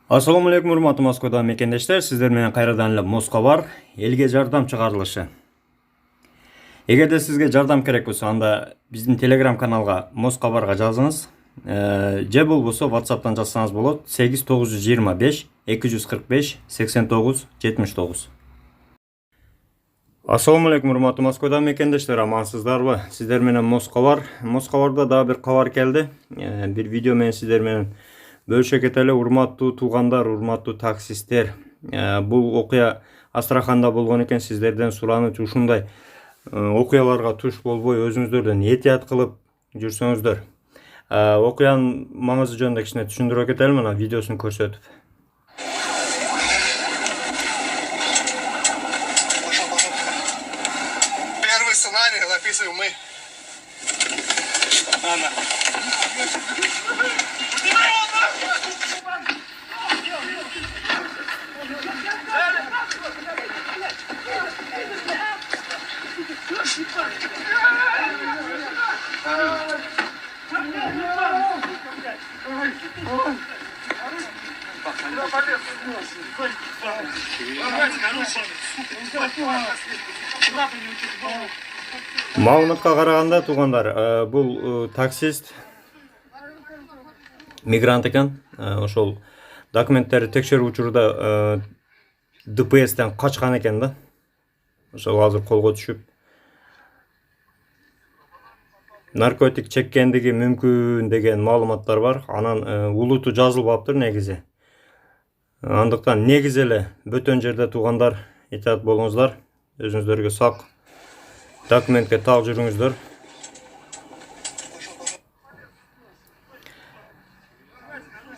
Assalamu alaikum урматтуу Москвада мекендештер, сиздер менен кайрадан эле Москва бар. Элге жардам чыгарылышы. Эгерде сизге жардам керек болсо, анда биздин Telegram каналга Москва барга жазыңыз. Же болбосо WhatsApp'tan жазсаңыз болот. 8925 245 89 79. Assalamu alaikum урматтуу Москвада мекендештер, амансыздарбы? Сиздер менен Москва бар. Москва барда дагы бир кабар келди. Бир видео менен сиздер менен бөлүшө кетели. Урматтуу туугандар, урматтуу таксисттер. Бул окуя Астраханда болгон экен. Сиздерден суранып ушундай окуяларга туш болбой өзүңүздөрдөн этият кылып жүрсөңүздөр. Окуянын маңызы жөнүндө кичине түшүндүрө кетели, мына видеосун көрсөтүп. Первый сценарий записываем мы. Анна. Маалыматка караганда, туугандар, бул таксист мигрант экен. Ошол документтерди текшерүү учурда ДПСтен качкан экен да. Ошол азыр колго түшүп наркотик чеккендиги мүмкүн деген маалыматтар бар. Анан улуту жазылбаптыр негизи. Андыктан негизи эле бөтөн жерде туугандар итаат болуңуздар. Өзүңүздөргө сак документке так жүрүңүздөр.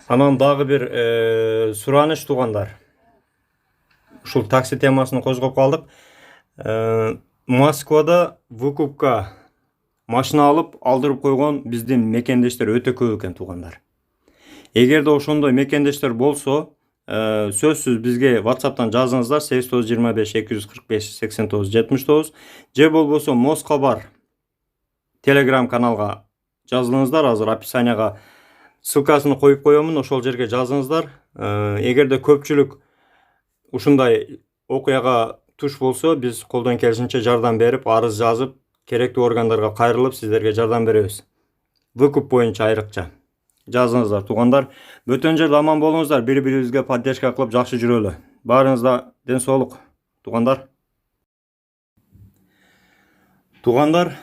Анан дагы бир сураныч туугандар. Ушул такси темасын козгоп калдык. Москвада выкупка машина алып алдырып койгон биздин мекендештер өтө көп экен туугандар. Эгерде ошондой мекендештер болсо, сөзсүз бизге WhatsApp'tan жазыңыздар 8925 245 89 79. Же болбосо Москва бар Telegram каналга жазылыңыздар. Азыр описанияга ссылкасын коюп коемун, ошол жерге жазыңыздар. Эгерде көпчүлүк ушундай окуяга туш болсо, биз колдон келишинче жардам берип, арыз жазып, керектүү органдарга кайрылып сиздерге жардам беребиз. Выкуп боюнча айрыкча. Жазыңыздар туугандар. Бөтөн жерде аман болуңуздар, бири-бирибизге поддержка кылып жакшы жүрөлү. Баарыңызда ден соолук туугандар. Туугандар,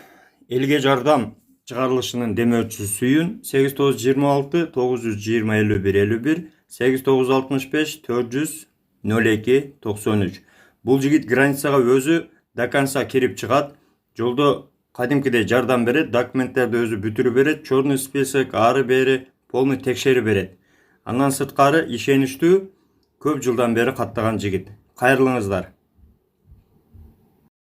элге жардам чыгарылышынын демөөрчүсү сүйүн 8926 920 51 51 8965 400 02 93. Бул жигит границага өзү до конца кирип чыгат. Жолдо кадимкидей жардам берет, документтерди өзү бүтүрүп берет, чорный список, ары бери полный текшерип берет. Андан сырткары ишеничтүү көп жылдан бери каттаган жигит. Кайрылыңыздар.